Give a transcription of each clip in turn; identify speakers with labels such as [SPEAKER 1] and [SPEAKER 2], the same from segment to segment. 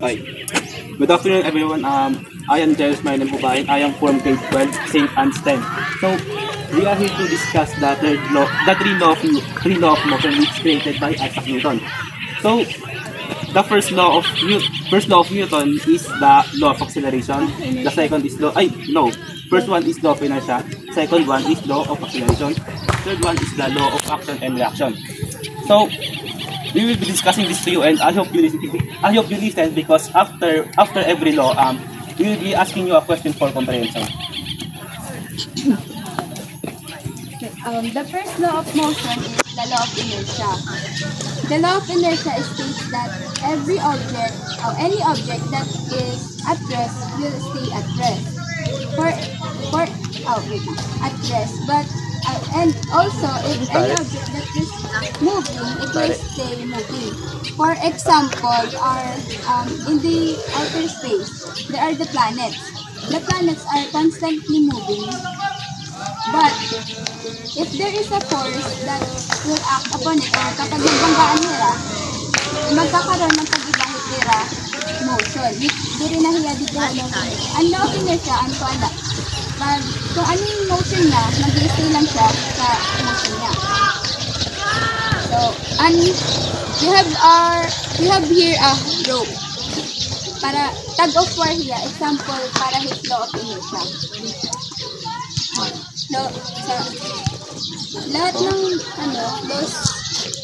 [SPEAKER 1] Hi. Good afternoon, everyone. I am Jairus Marlon Bubayin. I am from grade 12, St. Anne's 10. So, we are here to discuss the three law of motion which created by Isaac Newton. So, the first law of Newton is the law of acceleration. The second is First one is law of inertia. Second one is law of acceleration. Third one is the law of action and reaction. So, we will be discussing this to you, and I hope you listen because after every law, we will be asking you a question for comprehension.
[SPEAKER 2] The first law of motion is the law of inertia. The law of inertia states that every object or any object that is at rest will stay at rest. At rest. But and also, if any object that is moving, it will stay moving. For example, in the outer space, there are the planets. The planets are constantly moving. But if there is a force that will act upon it, or kapag nagbanggaan nila, magkakaroon ng pag-ibangit nila motion. Di rin nahiya dito ang law of inertia, ang wala. Kung ano yung motion niya, mag-i-stay lang siya sa motion niya. So, we have here a rope. Para tug of war here, example, para his law of inertia. So, lahat ng those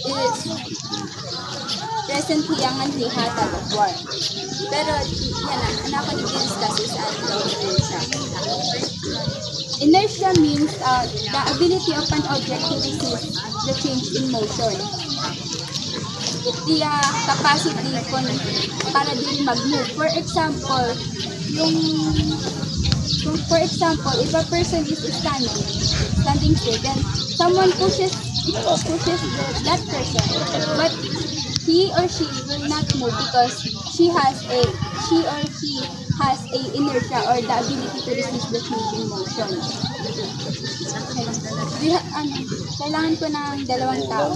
[SPEAKER 2] is present here ang liha tug of war. Pero, yan ang ako nag-discuss is ang law of inertia. Inertia means the ability of an object to resist the change in motion. The capacity para din mag-move. For example, if a person is standing still, then someone pushes that person, but he or she will not move because he or he has a inertia or the ability to resist the change in motion. Kailangan ko ng dalawang tao.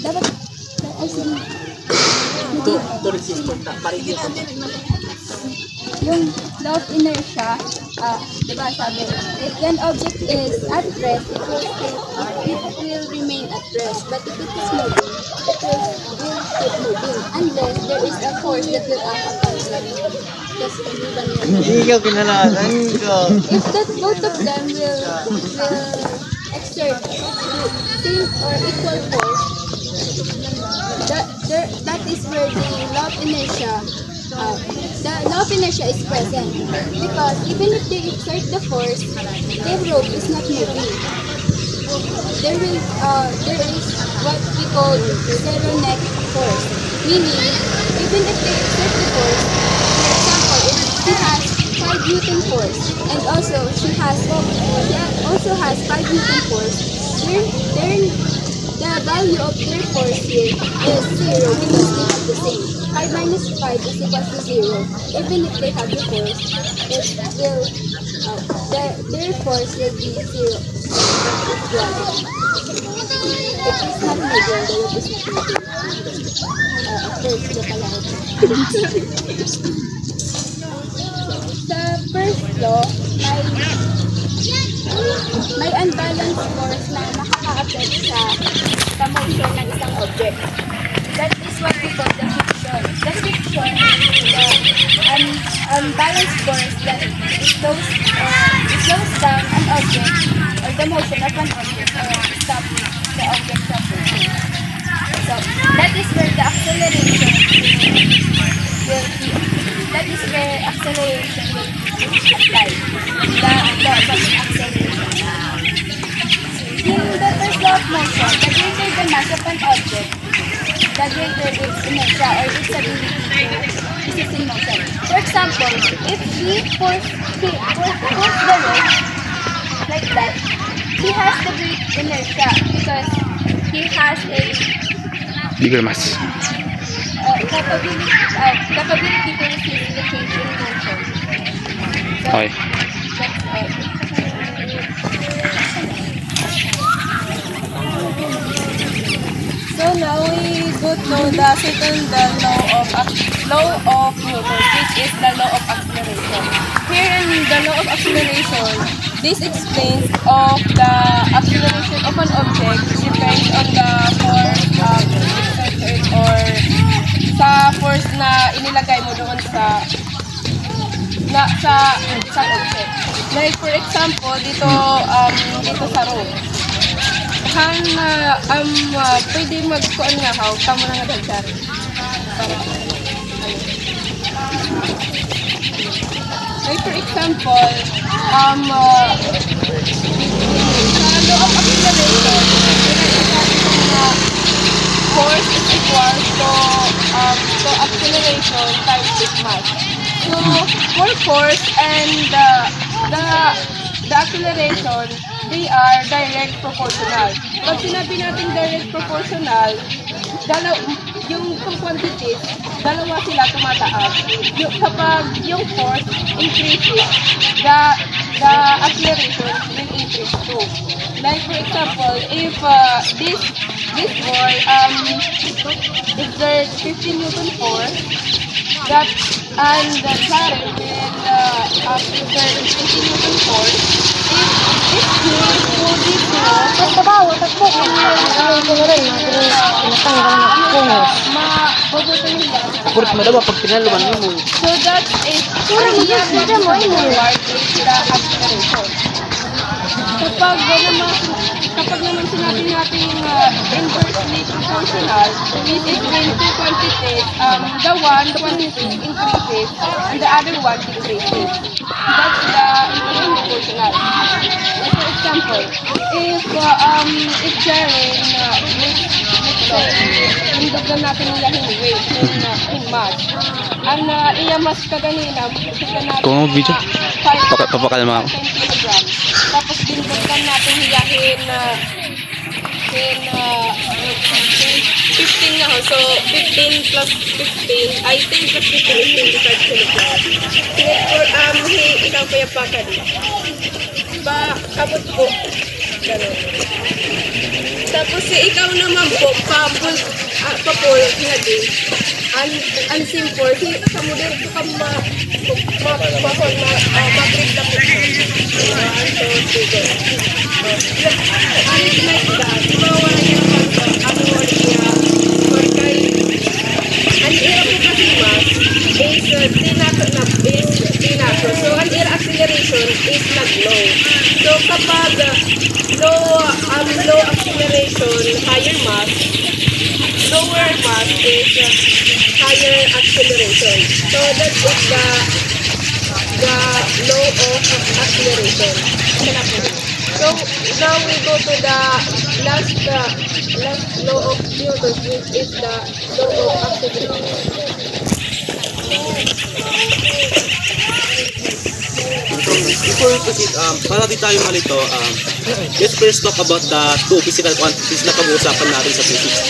[SPEAKER 2] Dapat, yung law of inertia, diba sabi, if an object is at rest, it will remain at rest. But if it is moving, it will keep moving unless there is a force that will act upon it.
[SPEAKER 3] Ikaw kinalasan ko.
[SPEAKER 2] If both of them will exert same or equal force, that is where the law of inertia is present. Because even if they exert the force, the rope is not moving. There is what we call zero net force. Meaning, even if they exert the force, for example, if she has 5 Newton force, and also she also has 5 Newton force, the value of their force here is 0 because they have the same. 5 minus 5 is equal to 0. Even if they have the force, their force will be 0. It is not moving, the rope is not moving. Sa first law, may unbalanced force na nakaka-affect sa motion ng isang object. That is what we call the friction. The friction is an unbalanced force that slows down an object or the motion of an object or stops the object from moving. So, that is where the acceleration will be. That is where acceleration will apply. The law of acceleration. In the first law of motion, the greater the mass of an object, the greater its inertia or its ability to resist in motion. For example, if he pulls the rope like that, he has the great inertia because he has a
[SPEAKER 3] bigger mass.
[SPEAKER 2] Capability to resist the change in motion. So,
[SPEAKER 3] Okay.
[SPEAKER 2] that's all. So now we
[SPEAKER 4] go to the second law of Newton, which is the law of acceleration. Here in the law of acceleration, this explains of the acceleration of an object depends on the force exerted or sa force na inilagay mo doon sa object. Like for example, dito sa room. Pwede magkuan nga how tamo na nga dagdag. Like for example, sa law of acceleration, force is equal to acceleration times its mass. So for force and the acceleration, they are direct proportional. Pag sinabi natin direct proportional, yung quantities, dalawa sila tumataas. Kapag yung force increases, the acceleration will increase too. Like for example, if this boy exerts 15 Newton force, and the current will exert 15 Newton force, if this will be
[SPEAKER 3] Kulit mo daw pag pinaluan mo.
[SPEAKER 4] so that is the acceleration. Kapag naman sinabi natin inversely proportional, it is when two quantities, the quantity increases and the other one decreases. That's the inversely proportional. For example, if Jaren, let's say, hindugan natin nila yung weight in mass. Ang iya mas kaganina,
[SPEAKER 3] Kung ang video, papakalma ako.
[SPEAKER 4] 10 kilograms. Tapos dindugan natin hiyahin 15 na ho. So 15 plus 15 ay 10 plus 15 is 25 kilograms. Ikaw kaya pa ka din. Ba, kabot po. Ganun. Tapos ikaw naman po, papul nga din. Ang simple, sa model ko ka mag-grip na po. 1, 2, 3, go. And like that, bawa na yung ang ira po kasi mass is tinato. So, ang ira acceleration is nag-low. So, kapag low acceleration, higher mass, lower mass is higher acceleration. So, that is the law of acceleration. So, now we go to the last law of Newton, which is the law of acceleration.
[SPEAKER 1] Before we proceed, para di tayo malito, let's first talk about the two physical quantities na pag-uusapan natin sa physics.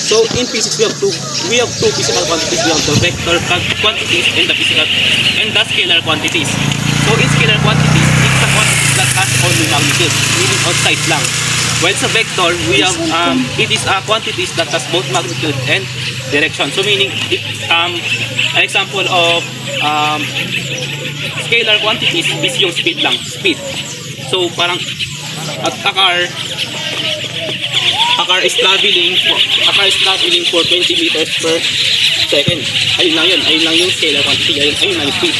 [SPEAKER 1] So in physics, we have two physical quantities. We have the vector quantities and the scalar quantities. So in scalar quantities, it's a quantity that has only magnitude, meaning on size lang. While sa vector, we have it is a quantities that has both magnitude and direction. So meaning, an example of scalar quantities is yung speed lang, speed. So parang a car is traveling for 20 meters per second. Ayun lang yung scalar quantity, ayun lang yung speed.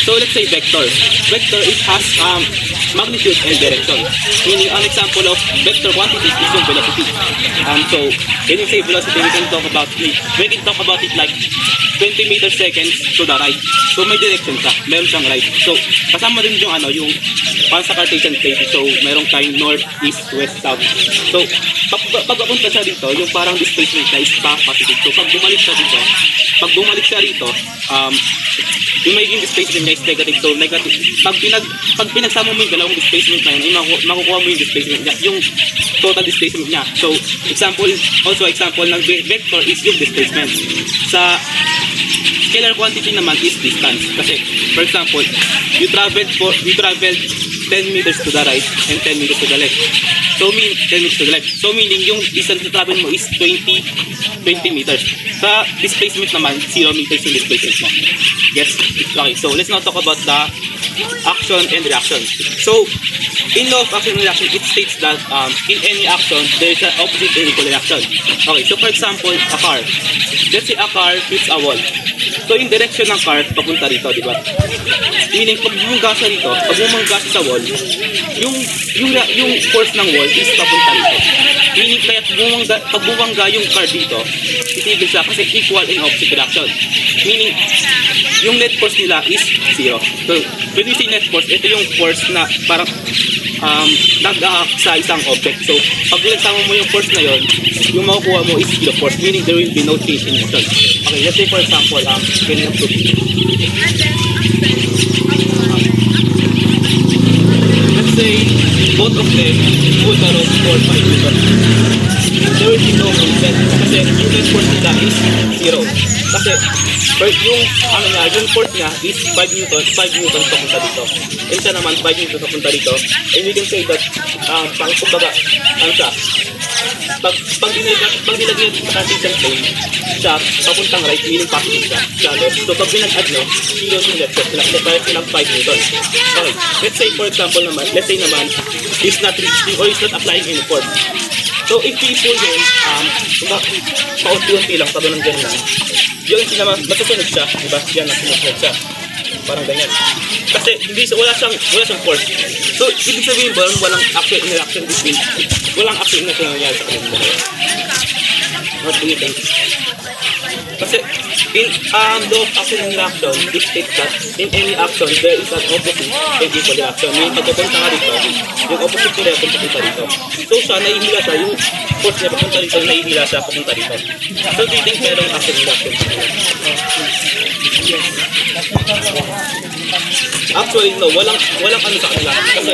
[SPEAKER 1] So let's say vector. Vector, it has magnitude and direction. Meaning, an example of vector quantities is yung velocity. So when you say velocity, we can talk about it like 20 meters seconds to the right. So may direction siya, meron siyang right. So kasama din yung yung para sa Cartesian plane. So meron tayong north, east, west, south. So pag papunta siya dito, yung parang displacement na is positive. So pag bumalik siya rito, yung magiging displacement niya is negative. So negative. Pag pinagsama mo yung dalawang displacement na yun, makukuha mo yung displacement niya, yung total displacement niya. So example ng vector is yung displacement. Sa scalar quantity naman is distance. Kasi for example, you traveled 10 meters to the right and 10 meters to the left. So, 10 meters to the left. So, meaning yung distance na travel mo is 20 meters. Sa displacement naman, 0 meters yung displacement mo. Yes? Okay, so let's now talk about the action and reaction. So, in law of action and reaction, it states that in any action, there is an opposite and equal reaction. Okay, so for example, a car. Let's say a car hits a wall. So, yung direction ng car, papunta rito, di ba? Meaning, pag bumangga siya rito, pag bumangga siya sa wall, yung force ng wall is papunta rito. Meaning, kaya pag bumangga yung car dito, titigil siya kasi equal and opposite reaction. Meaning, yung net force nila is 0. So, when we say net force, ito yung force na parang nag-act sa isang object. So, pag nagsama mo yung force na yon, yung makukuha mo is zero force, meaning there will be no change in motion. Okay, let's say for example, can you prove? Let's say, both of them pull the rope for 5 meters. There will be no movement kasi yung net force nila is 0. Kasi yung force niya is 5 newtons papunta dito. And siya naman 5 newtons papunta dito. And we can say that kumbaga siya, pag nilagyan sa transition plane, siya papuntang right, meaning positive siya left. So pag pinag-add nyo, zero yung left force nila, kaya silang 5 newtons. Okay, let's say for example naman, is not reaching or is not applying any force. So if we pull him, paunti-unti lang, sabi ng ganyan lang, yung naman, masusunod siya, diba? Yan, nasusunod siya. Parang ganyan. Kasi wala siyang force. So, ibig sabihin ba, walang actual interaction between, walang actual interaction na nangyari sa kanila. What do you think? Kasi, in law of action and reaction, it states that in any action, there is an opposite and equal reaction. Meaning, pag papunta ka dito, yung opposite ko reaction papunta dito. So, siya, nahihila siya, yung force niya papunta dito, nahihila siya papunta dito. So, do you think merong action and reaction? Actually, no, walang ano sa kanila. Kasi,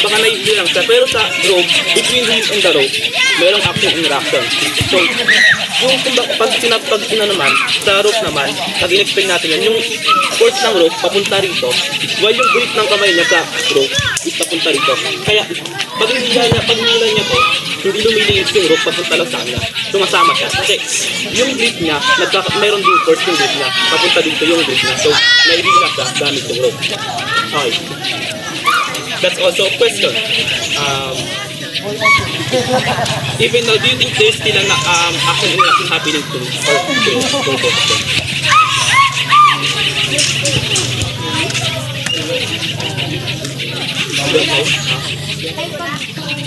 [SPEAKER 1] baka nahihila lang siya. Pero sa rope, between him and the rope, merong action and reaction. So, yung pag naman, sa rope naman, nag-in-explain natin yan, yung force ng rope papunta rito, while yung grip ng kamay niya sa rope is papunta rito. Kaya, pag nila niya to, hindi lumiliit yung rope papunta lang sa kanya. Sumasama siya. Kasi, yung grip niya, mayroon din force yung grip niya. Papunta dito yung grip niya. So, naibigla siya gamit yung rope. Okay. That's also a question. Even though, do you think there's still an action and reaction happening to both of them?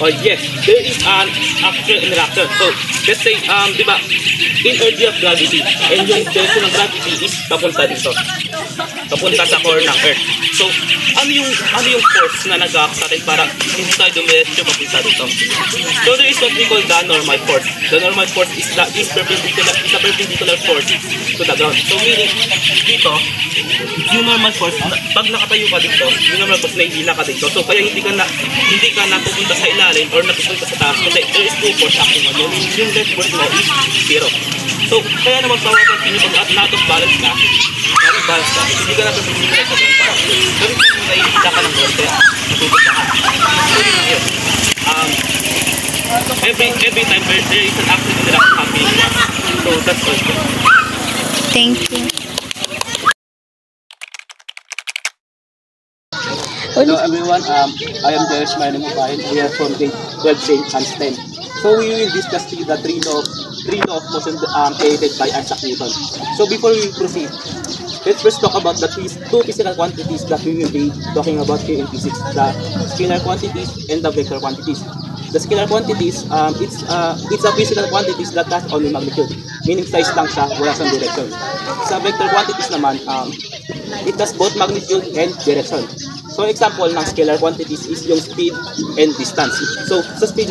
[SPEAKER 1] Oh yes, there is an action and reaction. So, let's say, di ba, in Earth you have gravity, and yung direction ng gravity is papunta dito. Papunta sa core ng Earth. So, ano yung force na nag-act sa atin para hindi tayo dumiretso papunta dito? So, there is what we call the normal force. The normal force is a perpendicular force to the ground. So, meaning, dito, yung normal force, pag nakatayo ka dito, yung normal force, nahihila ka dito. So, kaya hindi ka napupunta sa ilalim or napupunta sa taas kasi there is two force acting on you. Yung left force mo is 0. So, kaya naman pawapansin nyo pag out of balance ka, hindi ka napupunta sa taas. Pero kung nahihila ka ng konti, napupunta ka. Every time there is an action that is happening. So, that's all.
[SPEAKER 2] Thank you.
[SPEAKER 1] Hello everyone, I am Jerish Maynang-Upahin. We are from grade 12 St. Anselm. So we will discuss the three law of motion created by Isaac Newton. So before we proceed, let's first talk about the two physical quantities that we will be talking about here in physics: the scalar quantities and the vector quantities. The scalar quantities, it's a physical quantities that has only magnitude, meaning size lang siya, wala siyang direction. Sa vector quantities naman, it has both magnitude and direction. So example ng scalar quantities is yung speed and distance. So sa speed,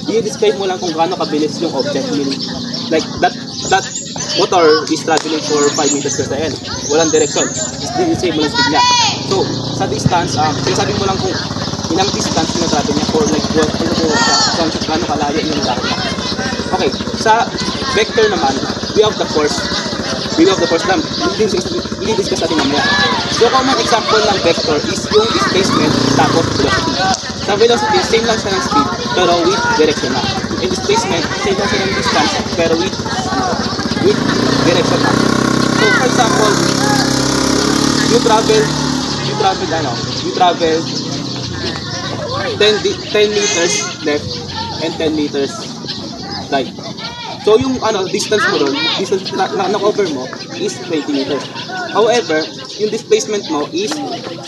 [SPEAKER 1] i-describe mo lang kung gaano kabilis yung object, meaning like that motor is traveling for 5 meters per second. Walang direction. I-describe mo lang speed niya. So sa distance, sinasabi mo lang kung ilang distance yung travel niya for like gaano kalayo yung lakad niya. Okay, sa vector naman, we have the force lang. I-discuss natin mamaya. So common example ng vector is yung displacement tapos velocity. Sa velocity, same lang siya ng speed, pero with direction na. In displacement, same lang siya ng distance, pero with direction na. So, for example, you travel 10 meters left and 10 meters right. So, yung distance mo ron, distance na cover mo is 20 meters. However, yung displacement mo is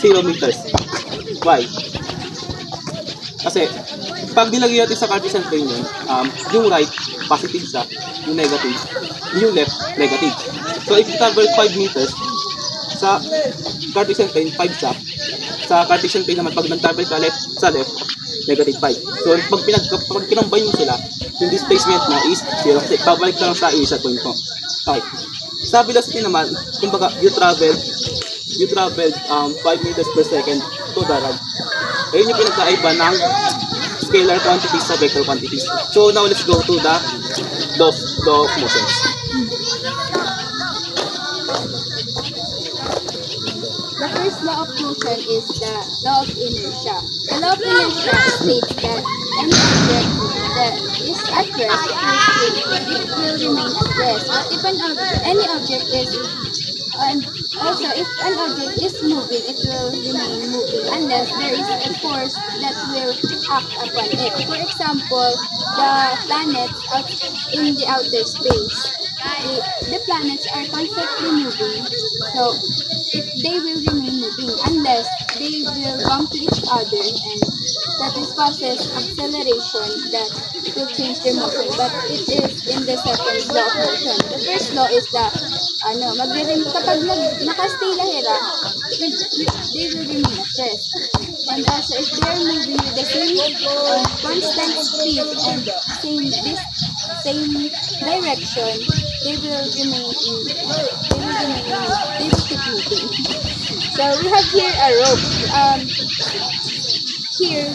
[SPEAKER 1] 0 meters. Why? Kasi, pag nilagay natin sa Cartesian plane yun, yung right, positive siya, yung negative, yung left, negative. So, if you travel 5 meters, sa Cartesian plane, 5 siya. Sa Cartesian plane naman, pag nag-travel ka sa left, negative 5. So, pag kinambay mo sila, yung displacement mo is 0. Kasi babalik ka lang sa initial point mo. Okay. Sa velocity naman, kumbaga, you travel 5 meters per second to the right. Ayun yung pinagkaiba ng scalar quantities sa vector quantities. So now let's go to the law of motion.
[SPEAKER 2] The first law of motion is the law of inertia. The law of inertia states that any object that is at rest it will remain at rest. But if any object is also, if an object is moving, it will remain moving unless there is a force that will act upon it. For example, the planets out in the outer space. The planets are constantly moving, so they will remain moving unless they will bump to each other, and that is causes acceleration that will change their motion. But it is in the second law of motion. The first law is the kapag nakastay lahira, they will remain at rest. And also, if they are moving with the same constant speed and same direction, they will keep moving. So we have here a rope. Here,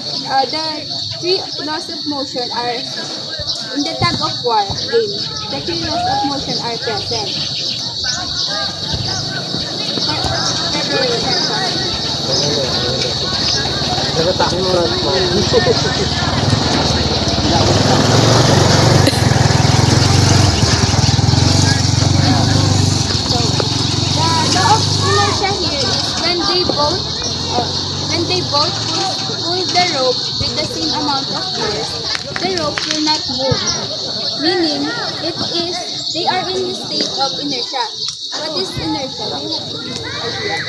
[SPEAKER 2] the 3 laws of motion are in the tug of war game. The 3 laws of motion are present. When they both pull the rope with the same amount of force, the rope will not move. Meaning, they are in the state of inertia. What is inertia? Do you have idea?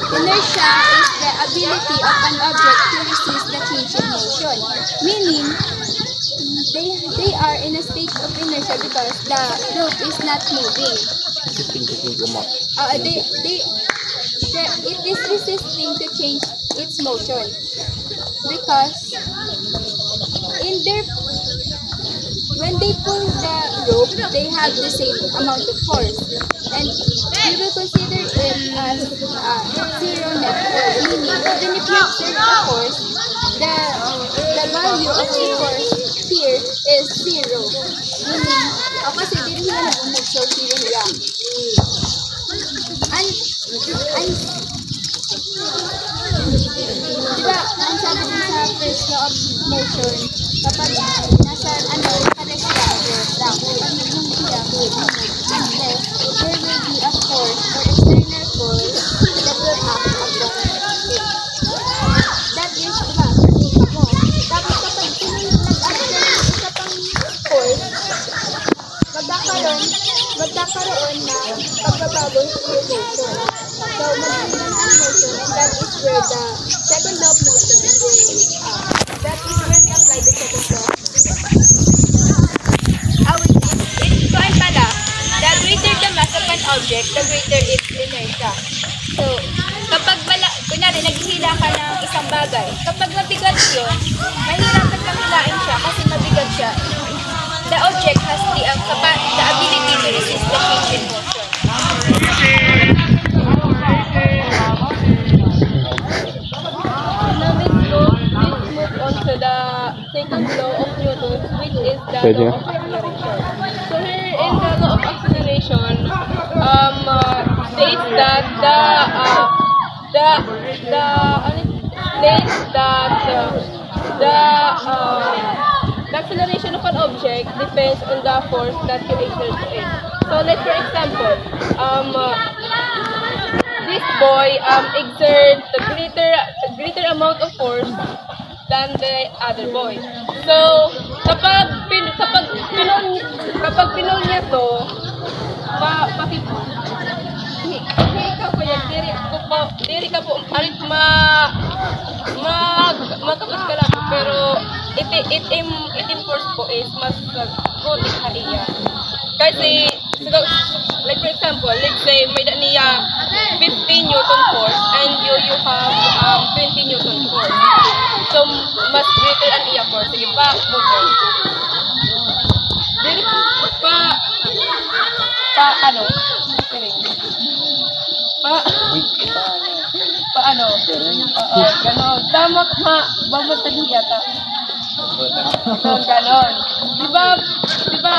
[SPEAKER 2] Inertia is the ability of an object to resist the change in motion. Meaning, they are in a state of inertia because the rope is not moving. It is resisting to change its motion because when they pull the rope, they have the same amount of force, and we will consider it as zero net force. Meaning, even if you exert the force, the value of the force here is 0. Meaning, kasi dito sila nag-move, so 0 lang. Diba, ang sabi din sa first law of motion, kapag nasa correct lang, unless there will be a force or external force that will act upon it. That is, diba, mo. Tapos kapag nag-act ng isa pang force, magkakaroon na pagbabago sa motion. So, magiging ang motion, and that is where the second law of motion will that is where we apply the second law. Ito pala, the greater the mass of an object, the greater its inertia. So, kapag kunyari, naghihila ka ng isang bagay, kapag mabigat yun, mahirapan kang hilain siya kasi mabigat siya. The object has the ability to resist the change in motion. So the second law of Newton, which is the law of acceleration. So here in the law of acceleration, states that
[SPEAKER 4] explains that the acceleration of an object depends on the force that you exert to it. So, let's for example, this boy exerts a greater amount of force than the other boy. So, kapag pinol niya to, ikaw po yan, diri ka po, arit magkapit ka lang, pero itim force po is mas gotik na iya. Kasi, like for example, let's say may niya 15 Newton force and you have 20 Newton force. So, mas greater ang iya force. Sige pa, movement. Dili ano? Paano? Ganon. Tama ka, bamatag yata. Ganon. Diba,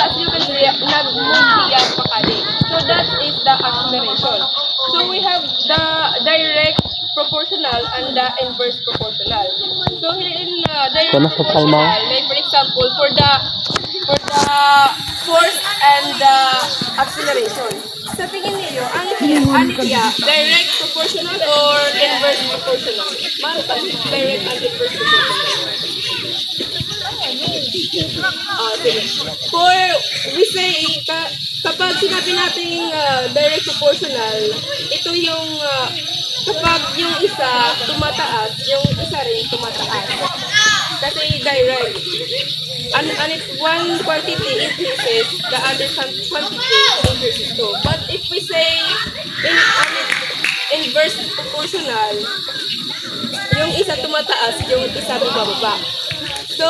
[SPEAKER 4] as you can see, nag-move siya pakali. So that is the acceleration. So we have the direct proportional and the inverse proportional. So here in direct proportional, like for example, for the force and the acceleration. Sa tingin niyo, ano siya? Direct proportional or inverse proportional? Direct and inverse proportional. For, we say, kapag sinabi natin direct proportional, ito yung kapag yung isa tumataas, yung isa rin tumataas. Kasi direct. And if one quantity increases, the other quantity increases too. But if we say inverse proportional, yung isa tumataas, yung isa bumababa. So,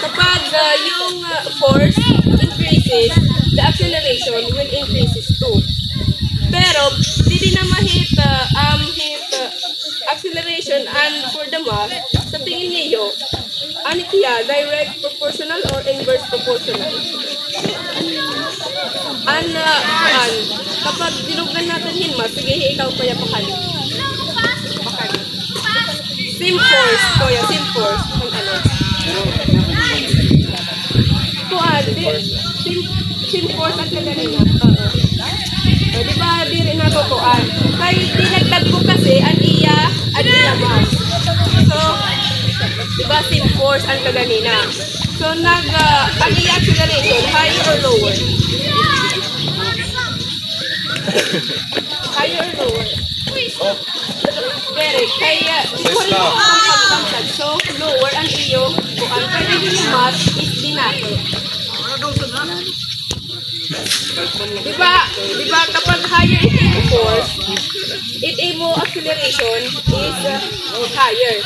[SPEAKER 4] kapag yung force increases, the acceleration will increases too. Pero, hindi na ma-hit acceleration and for the mass, sa tingin niyo, ano kaya? Direct proportional or inverse proportional? Kapag dinugan natin hinmas, sige, ikaw kaya pakali. Same force, kuya, same force. Ang ano? Same force at naganina. Diba, di rin natutuan. Kaya dinagdag ko kasi, an iya mas. So, diba, same force ang kaganina. So, ang iya acceleration, higher or lower? Higher or lower? Direct. Kaya, ito rin ang pagpapagpag. So, lower ang iyo. Kung kaya yung mass is dinato. Diba, kapag higher imo force, imo acceleration is higher.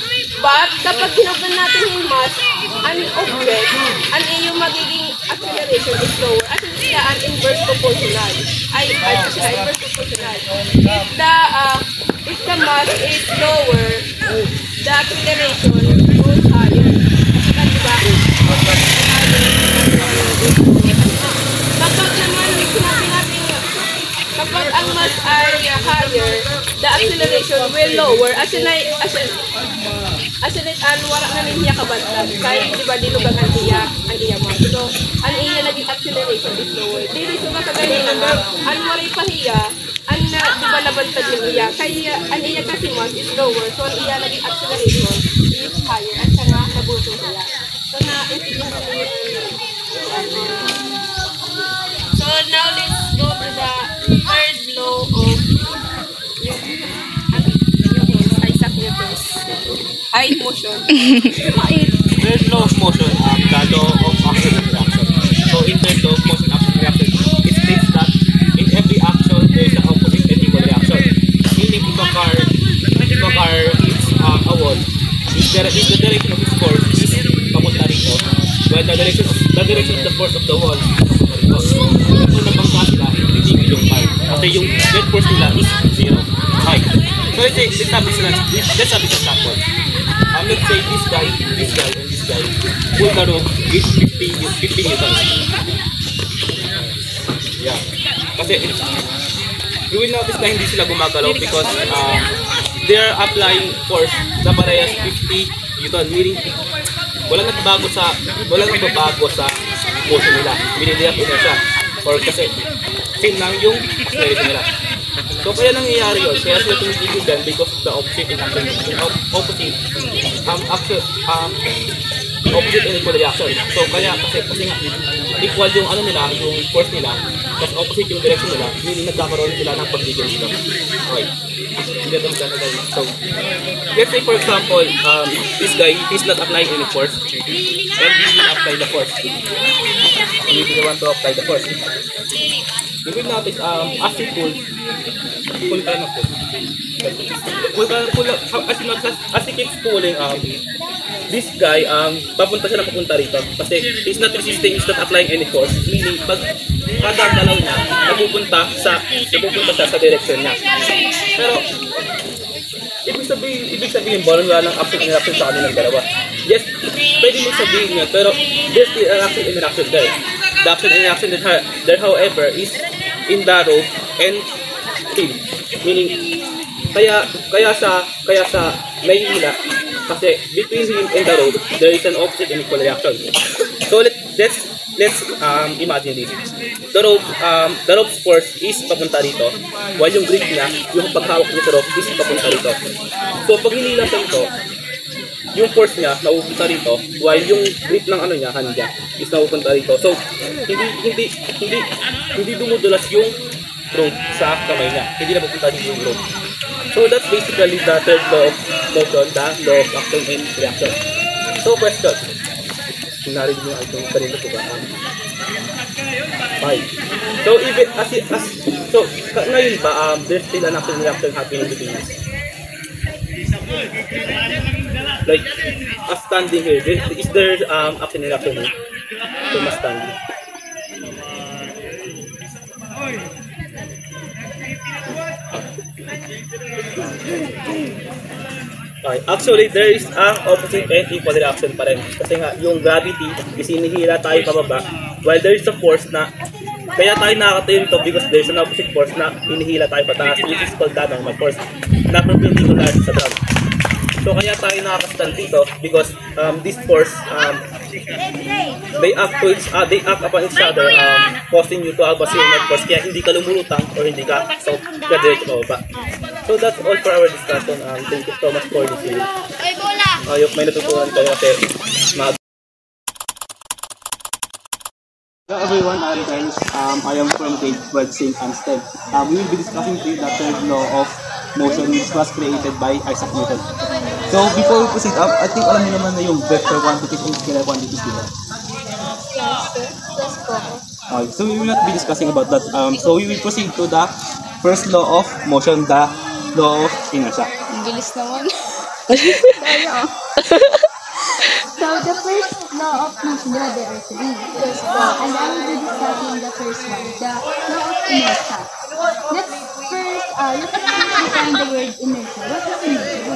[SPEAKER 4] But, kapag tinugan natin yung mass, an object, an iyo magiging acceleration is lower. At hindi siya an inverse proportional. Inverse proportional. If the mass is lower, the acceleration goes higher. Diba? Kapag naman sinabi natin, kapag ang mass ay higher, the acceleration will lower. As in, wala na niya kabantag. Kaya, di ba, dilugang ang iya mass. So, ang iya naging acceleration is lower. Dili so kasagayin ang waray pahiya, di ba, nabantag yung iya. Kaya, ang iya kasi mass is lower. So, ang iya naging acceleration is higher. At siya nga, nabutong siya. So, na-intindihan mo yung so now let's go to the third law of Isaac Newton's height motion.
[SPEAKER 1] Third law of motion, the law of action and reaction. So in third law of motion, action and reaction, it states that in every action there is an opposite and equal reaction. Meaning if a car hits a wall, if the direction of its force is papunta rito, while the direction of the force of the wall kung nabangka sila, hindi yung height. Kasi yung net force nila is 0 height. So let's say, let's have this example. Let's say this guy, and this guy pull the rope with 50 newtons. Yeah. Kasi, you will notice na hindi sila gumagalaw because they are applying force na parehas 50 Newton, meaning walang nagbabago sa motion nila, meaning they have inertia, or kasi same lang yung acceleration nila. So kaya nangyayari yun, kaya sila tumitigilan because of the opposite in action, opposite and equal reaction. So kaya kasi nga equal yung ano nila, yung force nila, kasi opposite yung direction nila, meaning nagkakaroon sila ng pagtigil dito. Okay. Hindi ito magkakaroon. So let's say for example, this guy, he's not applying any force, and he will apply the force. He will want to apply the force. You will notice, as he pulls, pull ka na pull. As he keeps pulling, this guy, papunta siya na papunta rito. Kasi he's not resisting, he's not applying any force. Meaning, pag kada galaw niya, napupunta siya sa direction niya. Pero, ibig sabihin, wala ng action interaction sa kanilang dalawa. Yes, pwede mo sabihin yun, pero there's still an action interaction there. The action interaction there, however, is in the rope and him. Meaning, kaya sa nahihila, kasi between him and the rope, there is an opposite and equal reaction. So let's imagine this. The rope's force is papunta rito, while yung grip niya, yung paghawak niya sa rope is papunta rito. So pag hinila siya ito, yung force niya naupunta rito, while yung grip ng ano niya, hand niya, is naupunta rito. So hindi dumudulas yung rope sa kamay niya, hindi na pupunta dito yung rope. So that's basically the third law of motion, the law of action and reaction. So question, narinig mo itong kanina po ba? Fine. So even ngayon ba, there's still an action and reaction happening between us. Like, as standing here, is there action and reaction here? So mas standing. Okay. Actually, there is an opposite and equal reaction pa rin. Kasi nga, yung gravity, isinihila tayo pababa, while there is a force na, kaya tayo nakakatayo nito because there is an opposite force na hinihila tayo pataas, which is called the normal force, na perpendicular sa ground. So, kaya tayo nakakastand dito because this force, they act upon each other, causing you to have a similar force, kaya hindi ka lumulutang or hindi ka diretso pababa. So that's all for our discussion. Thank you so much for listening. Ayok, may natutunan kayo kasi Hello everyone, I'm Dennis. I am from grade 12 St. Anselm. We will be discussing today the third law of motion which was created by Isaac Newton. So before we proceed up, I think alam niyo naman na yung vector quantities and scalar quantities, diba? Okay, so we will not be discussing about that. So we will proceed to the first law of motion, the law of inertia.
[SPEAKER 2] Ang bilis naman. So the first law of motion, there are three. First law, and I will be discussing the first one, the law of inertia. Let's define the word inertia. What is inertia?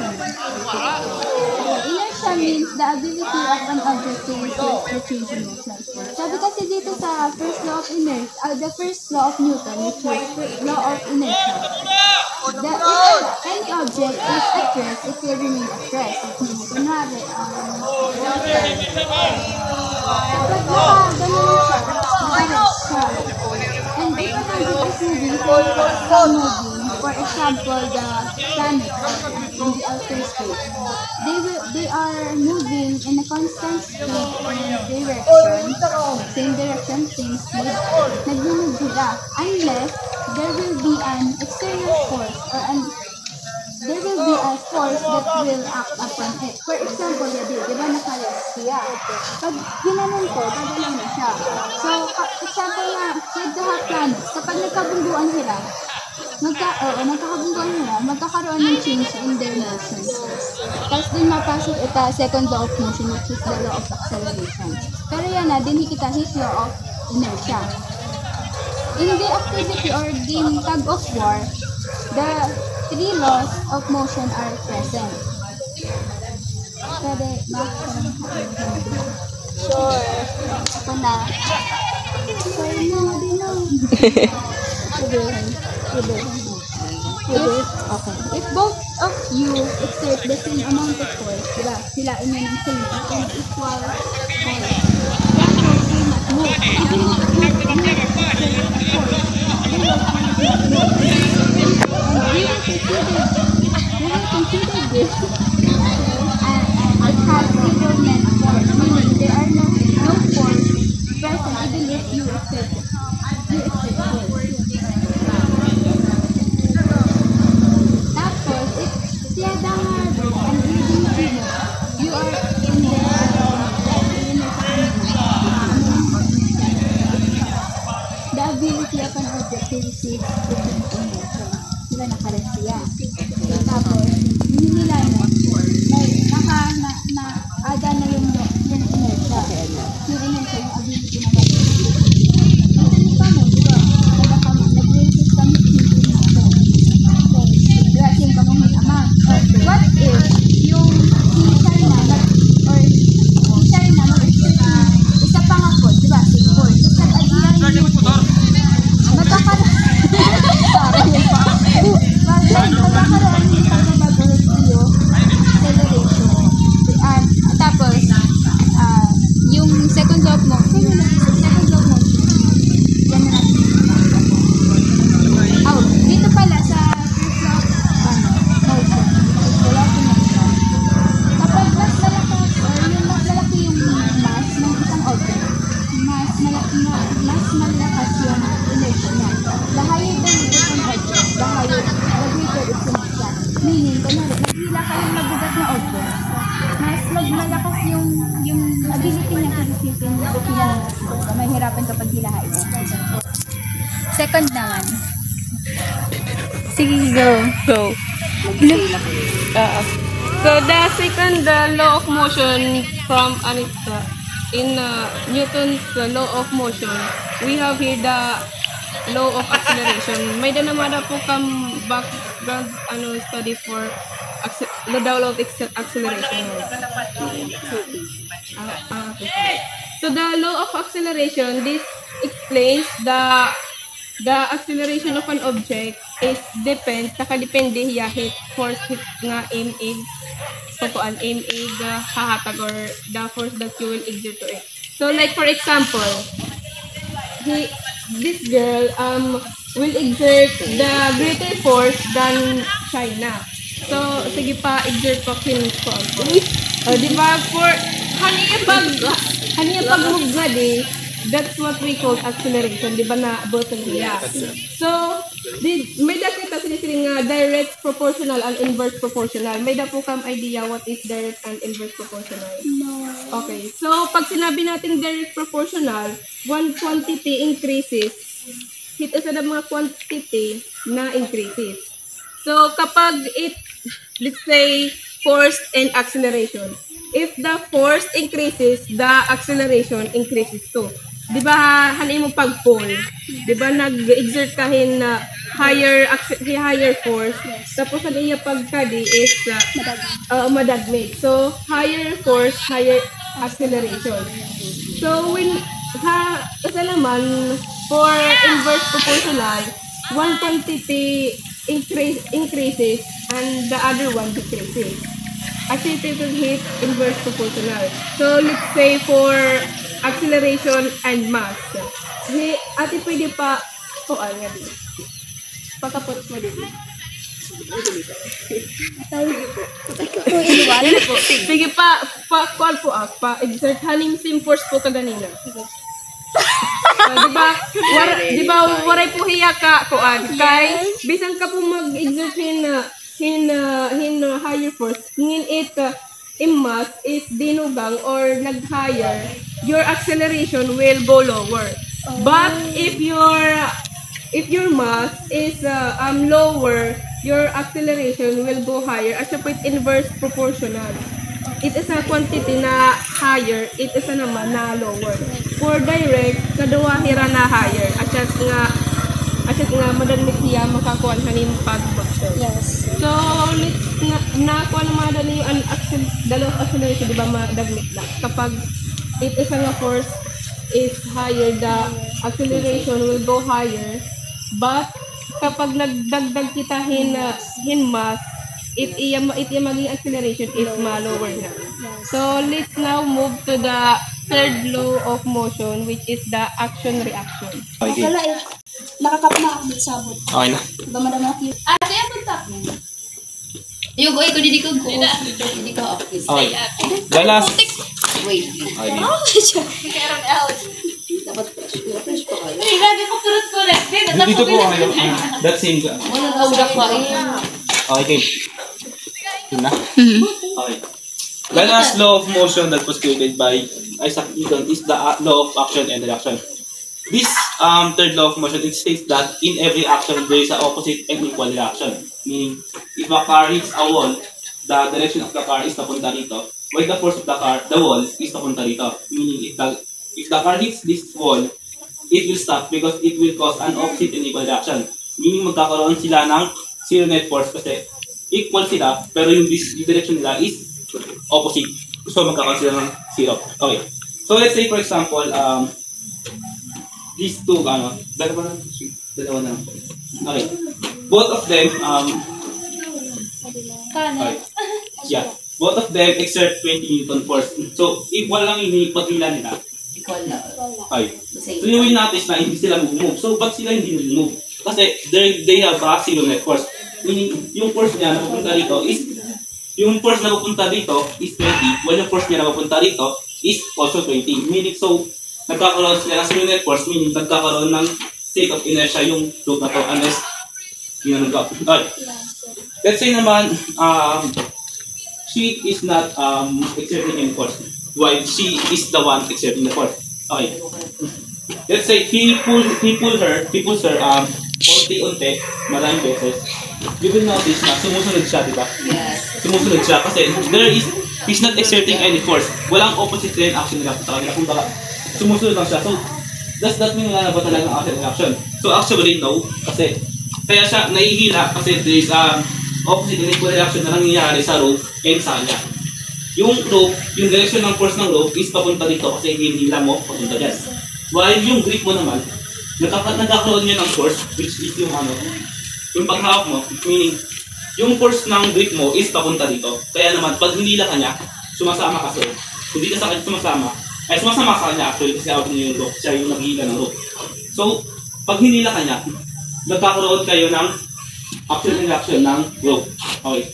[SPEAKER 2] Inertia means the ability of an object to resist the change in motion. Sabi kasi dito sa first law of inertia, the first law of Newton, which is law of inertia. If any object is at rest, it will remain at rest. Kunwari, kapag ganun siya, naka-rest siya. And if an object is moving, for example, the planet in the outer space, they are moving in a constant speed and direction, same direction, same speed, nag-move sila, unless there will be an external force or there will be a force that will act upon it. For example, di ba naka-rest siya? Pag ginanon ko, gagalan na siya. So, example na, with the hot planets, kapag nagkabungguan sila, magkakaroon ng change in their motion. Tapos din mapasok ito, second law of motion, which is the law of acceleration. Pero yan na, din kita his law of inertia. In the activity or the tug of war, the three laws of motion are present. Pwede ba? Sure. Ako na. Sorry na, di na. Okay. If both of you exert the same amount of force, diba? Silain nyo ng same and equal force. That force will not move. Even if you exert a force, they will not move. And we will consider this it has equivalent force, meaning there are no force present even if you exert force. Tapos, if tiada nga ang reading mo, you are in the ability of an object to receive different emotion. Diba nakares siya? Tapos, nila ada na yung inertia. Yung inertia, yung ability na paano, diba? Nag-resist kami thinking natin. So, yung kamuhin ama. What if yung si China isa pa nga po, diba? Si Paul. So, nag-idea yung magkakaroon tapos, yung second law of motion, yan na natin. Oh, dito pala sa first law of motion, the law of motion. Kapag mas malakas, or yung mas malaki yung mass ng isang object, mas malakas yung inertia niya. The higher the weight of an object, the greater its inertia. Meaning, kunwari, naghila ka ng mabigat na object, mas malakas yung ability niya to receive in the pinangas. Mahirapan kapag hilahain. Second naman. Sige, go.
[SPEAKER 4] So the second law of motion from in Newton's law of motion, we have here the law of acceleration. May danamada po kam background study for the law of acceleration. So the law of acceleration, this explains the acceleration of an object is nakadepende hiyahit force nga ma pagkuan ma hahatag or the force that you will exert to it. So like for example, this girl will exert the greater force than China. So sige pa exert pa kin ko. Di ba for haniya pag mugadi, that's what we call acceleration, di ba na button niya. So may dakita sila nga direct proportional and inverse proportional. May da po kam idea what is direct and inverse proportional?
[SPEAKER 2] No.
[SPEAKER 4] Okay. So pag sinabi natin direct proportional, one quantity increases, hit isa na mga quantity na increases. So kapag let's say force and acceleration, if the force increases, the acceleration increases too. Di ba, hanin mo pag-pull? Di ba, nag-exert kahin na higher force, tapos ang iya pagkadi is madagmig. So, higher force, higher acceleration. So, kasi naman, for inverse proportional, one quantity increases and the other one decreases. Actually, it will hit inverse proportional. So, let's say for acceleration and mass. Ate, pwede pa kuan nga din. Pakapot mo din. Sige pa kuan po exert haning same force po kaganina. Diba waray po hiya ka kuan kay bisan ka po mag-exert in higher force ngin it in mass is dinugang or nag-higher, your acceleration will go lower. But if your mass is lower, your acceleration will go higher as a point inverse proportional. It is a quantity na higher, it is a naman na lower. For direct, kadua hira na higher. At nga madagmit siya makakuan hanin pag-booster.
[SPEAKER 2] Yes.
[SPEAKER 4] So, nakuha naman dali yung dalawang acceleration, di ba madagmit lang. Kapag it is nga force is higher, the acceleration will go higher. But, kapag nagdagdag kita hin mass, it iya maging acceleration is ma-lower na. So let's now move to the third law of motion, which is the action-reaction.
[SPEAKER 3] Okay.
[SPEAKER 2] Wala eh. Nakakapna ako dito sa abot.
[SPEAKER 3] Okay na.
[SPEAKER 2] Diba madama cute?
[SPEAKER 5] Ate, ang punta mo. Yung ko, ikaw didikog ko. Hindi ko office.
[SPEAKER 3] Okay. The last.
[SPEAKER 5] Wait.
[SPEAKER 3] Okay.
[SPEAKER 5] Meron out. Dapat fresh. Fresh pa kayo.
[SPEAKER 4] Hey, lagi ko correct.
[SPEAKER 3] Dito po kayo. That same ka.
[SPEAKER 5] Walang hawdak pa eh.
[SPEAKER 3] Okay. Yun na. Okay. The last law of motion that was created by Isaac Newton is the law of action and reaction. This third law of motion, it states that in every action there is an opposite and equal reaction. Meaning, if a car hits a wall, the direction of the car is papunta dito, while the force of the wall is papunta dito. Meaning, if the car hits this wall, it will stop because it will cause an opposite and equal reaction. Meaning, magkakaroon sila ng zero net force kasi equal sila, pero yung direction nila is opposite. So, magkakaroon sila ng zero. Okay. So, let's say, for example, these two, dalawa na lang. Okay. Both of them, okay. Yeah. Both of them exert 20 Newton force. So, equal lang yung pagkila nila.
[SPEAKER 5] Equal na.
[SPEAKER 3] Okay. So, yung notice na hindi sila move. So, ba't sila hindi move? Kasi, they have a zero net force. Meaning, yung force niya na pupunta dito is, yung force na pupunta dito is 20, while yung force niya na pupunta dito is also 20. Meaning, so, nagkakaroon sila ng zero net force, meaning nagkakaroon ng state of inertia yung loop na to unless yun ang okay. Let's say naman, she is not exerting any force, while she is the one exerting the force. Okay. Let's say he pulls her unti-unti, maraming beses. You will notice na sumusunod siya, di ba?
[SPEAKER 5] Yes.
[SPEAKER 3] Sumusunod siya kasi he's not exerting any force. Walang opposite reaction nila sa kanila. Kung baka sumusunod lang siya. So, does that mean wala na ba talagang action reaction? So, actually, no. Kasi, kaya siya nahihila kasi there is opposite and equal reaction na nangyayari sa rope and sa kanya. Yung rope, yung direction ng force ng rope is papunta dito kasi hinihila mo papunta dyan. While yung grip mo naman, nagkakaroon niya ng force, which is yung yung paghawak mo, meaning, yung force ng grip mo is papunta dito. Kaya naman, pag hinila ka niya, sumasama kasi. Hindi ka sa kanya sumasama, ay sumasama ka kanya actually kasi hawak niya yung rope, siya yung naghihila ng rope. So, pag hinila ka niya, nagkakaroon kayo ng action and reaction ng rope. Okay.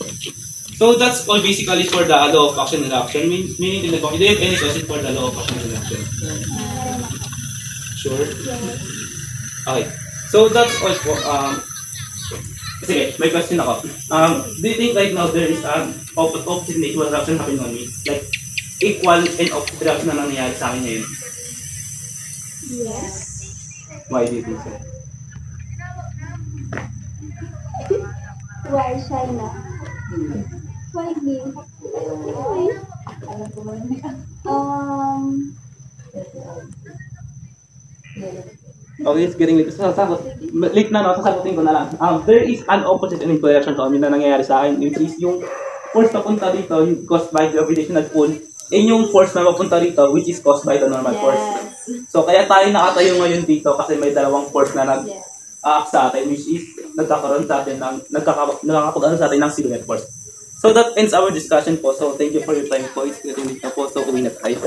[SPEAKER 3] So, that's all basically for the law of action and reaction. Meaning, do you have any questions for the law of action and reaction? Sure? Okay. So, that's all for, sige, may question ako. Do you think right now there is opposite and equal reaction happening on me? Like, equal and opposite reaction na nangyayari sa akin ngayon?
[SPEAKER 2] Yes.
[SPEAKER 3] Why do you think so?
[SPEAKER 2] Why China? Why me?
[SPEAKER 3] Okay, it's getting late. Late na, no? Sasagutin ko na lang. There is an opposite and equal reaction to amin na nangyayari sa akin. Which is yung force na punta dito, yung caused by gravitational pull. And yung force na mapunta dito, which is caused by the normal force. So, kaya tayo nakatayo ngayon dito kasi may dalawang force na nag-act sa atin, which is nagkakaroon sa atin ng, nakakapag-ano sa atin ng zero net force. So, that ends our discussion po. So, thank you for your time po. It's getting late na po. So, uwi na tayo.